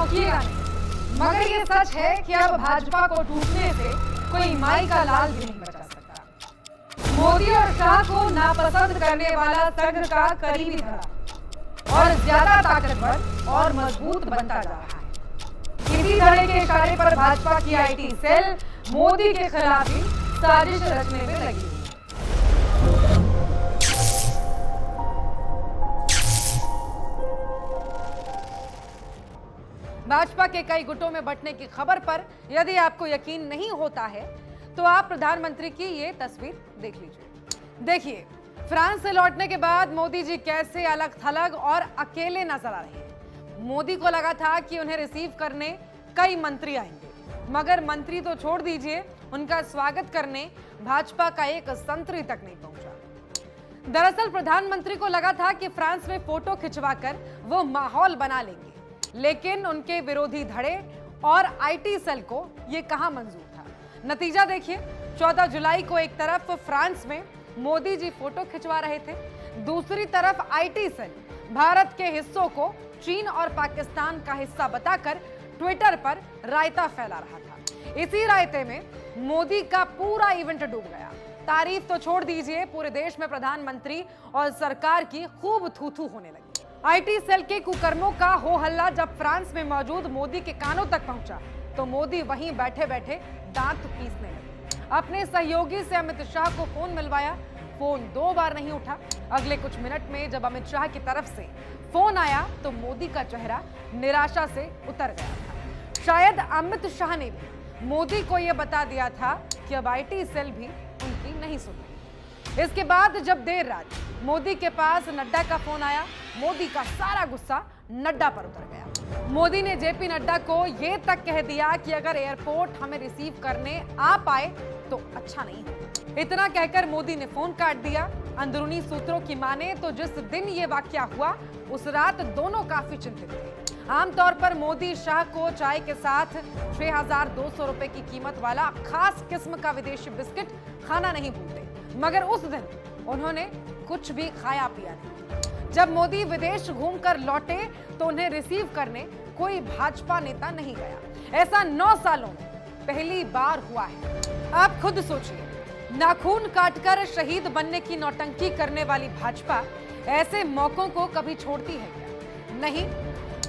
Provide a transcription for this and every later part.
चौंकिएगा नहीं, मगर ये सच है कि अब भाजपा को टूटने से कोई माई का लाल भी नहीं बचा सकता। मोदी और शाह को नापसंद करने वाला संघ का करीबी धड़ा और ज्यादा ताकतवर और मजबूत बनता जा रहा है। इसी धड़े के इशारे पर भाजपा की आईटी सेल मोदी के खिलाफ ही साजिश रचने में लगी हुई है। भाजपा के कई गुटों में बंटने की खबर पर यदि आपको यकीन नहीं होता है तो आप प्रधानमंत्री की ये तस्वीर देख लीजिए। देखिए, फ्रांस से लौटने के बाद मोदी जी कैसे अलग थलग और अकेले नजर आ रहे हैं। मोदी को लगा था कि उन्हें रिसीव करने कई मंत्री आएंगे, मगर मंत्री तो छोड़ दीजिए, उनका स्वागत करने भाजपा का एक संतरी तक नहीं पहुंचा। दरअसल प्रधानमंत्री को लगा था कि फ्रांस में फोटो खिंचवाकर वो माहौल बना लेंगे, लेकिन उनके विरोधी धड़े और आईटी सेल को ये कहां मंजूर था। नतीजा देखिए, 14 जुलाई को एक तरफ फ्रांस में मोदी जी फोटो खिंचवा रहे थे, दूसरी तरफ आईटी सेल भारत के हिस्सों को चीन और पाकिस्तान का हिस्सा बताकर ट्विटर पर रायता फैला रहा था। इसी रायते में मोदी का पूरा इवेंट डूब गया। तारीफ तो छोड़ दीजिए, पूरे देश में प्रधानमंत्री और सरकार की खूब थू-थू होने लगी। आईटी सेल के कुकर्मों का हो हल्ला जब फ्रांस में मौजूद मोदी के कानों तक पहुंचा तो मोदी वहीं बैठे बैठे दांत पीसने लगे। अपने सहयोगी से अमित शाह को फोन मिलवाया, फोन 2 बार नहीं उठा। अगले कुछ मिनट में जब अमित शाह की तरफ से फोन आया तो मोदी का चेहरा निराशा से उतर गया था। शायद अमित शाह ने भी मोदी को यह बता दिया था कि अब आईटी सेल भी उनकी नहीं सुन रही। इसके बाद जब देर रात मोदी के पास नड्डा का फोन आया, मोदी का सारा गुस्सा नड्डा पर उतर गया। मोदी ने जेपी नड्डा को यह तक कह दिया कि अगर एयरपोर्ट हमें रिसीव करने आ पाए तो अच्छा नहीं होगा। इतना कहकर मोदी ने फोन काट दिया। अंदरूनी सूत्रों की माने तो जिस दिन ये वाकया हुआ उस रात दोनों काफी चिंतित थे। आमतौर पर मोदी शाह को चाय के साथ 6,200 रुपए की कीमत वाला खास किस्म का विदेशी बिस्किट खाना नहीं भूलते, मगर उस दिन उन्होंने कुछ भी खाया पिया नहीं। जब मोदी विदेश घूमकर लौटे तो उन्हें रिसीव करने कोई भाजपा नेता नहीं गया। ऐसा 9 सालों में पहली बार हुआ है। आप खुद सोचिए, नाखून काटकर शहीद बनने की नौटंकी करने वाली भाजपा ऐसे मौकों को कभी छोड़ती है क्या? नहीं,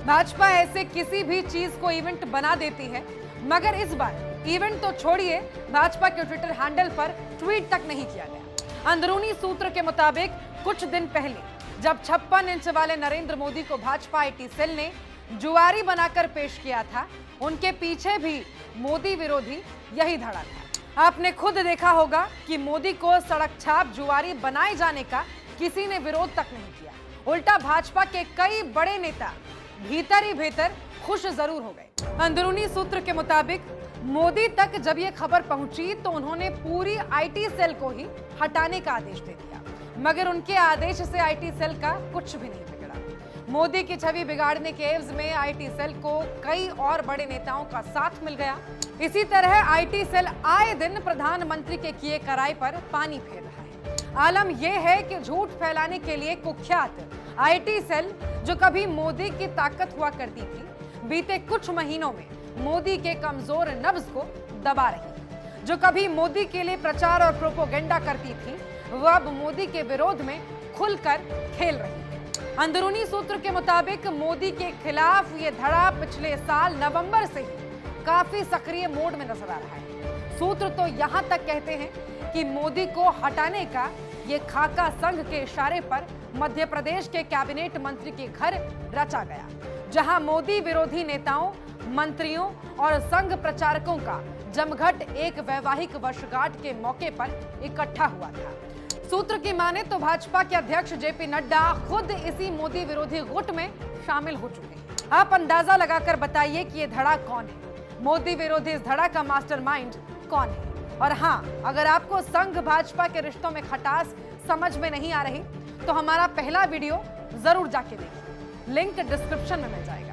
भाजपा ऐसे किसी भी चीज को इवेंट बना देती है, मगर इस बार इवेंट तो छोड़िए, भाजपा के ट्विटर हैंडल पर ट्वीट तक नहीं किया गया। अंदरूनी सूत्र के मुताबिक कुछ दिन पहले जब 56 इंच वाले नरेंद्र मोदी को भाजपा आईटी सेल ने जुआरी बनाकर पेश किया था, उनके पीछे भी मोदी विरोधी यही धड़ा था। आपने खुद देखा होगा कि मोदी को सड़क छाप जुआरी बनाए जाने का किसी ने विरोध तक नहीं किया। उल्टा भाजपा के कई बड़े नेता भीतर ही भीतर खुश जरूर हो गए। अंदरूनी सूत्र के मुताबिक मोदी तक जब यह खबर पहुंची तो उन्होंने पूरी आईटी सेल को ही हटाने का आदेश दे दिया, मगर उनके आदेश से आईटी सेल का कुछ भी नहीं बिगड़ा। मोदी की छवि बिगाड़ने के एवज में आईटी सेल को कई और बड़े नेताओं का साथ मिल गया। इसी तरह आईटी सेल आए दिन प्रधानमंत्री के किए कराए पर पानी फेर रहा है। आलम यह है कि झूठ फैलाने के लिए कुख्यात आईटी सेल, जो कभी मोदी की ताकत हुआ करती थी, बीते कुछ महीनों में मोदी के कमजोर नब्ज को दबा रही। जो कभी मोदी के लिए प्रचार और प्रोपोगेंडा करती थी, वो अब मोदी के विरोध में खुलकर खेल रही है। अंदरूनी सूत्र के मुताबिक मोदी के खिलाफ ये धड़ा पिछले साल नवंबर से ही काफी सक्रिय मोड में नजर आ रहा है। सूत्र तो यहां तक कहते हैं कि मोदी को हटाने का ये खाका संघ के इशारे पर मध्य प्रदेश के कैबिनेट मंत्री के घर रचा गया, जहां मोदी विरोधी नेताओं, मंत्रियों और संघ प्रचारकों का जमघट एक वैवाहिक वर्षगांठ के मौके पर इकट्ठा हुआ था। सूत्र की माने तो भाजपा के अध्यक्ष जेपी नड्डा खुद इसी मोदी विरोधी गुट में शामिल हो चुके हैं। आप अंदाजा लगाकर बताइए कि ये धड़ा कौन है, मोदी विरोधी इस धड़ा का मास्टरमाइंड कौन है। और हाँ, अगर आपको संघ भाजपा के रिश्तों में खटास समझ में नहीं आ रही तो हमारा पहला वीडियो जरूर जाके देखिए, लिंक डिस्क्रिप्शन में मिल जाएगा।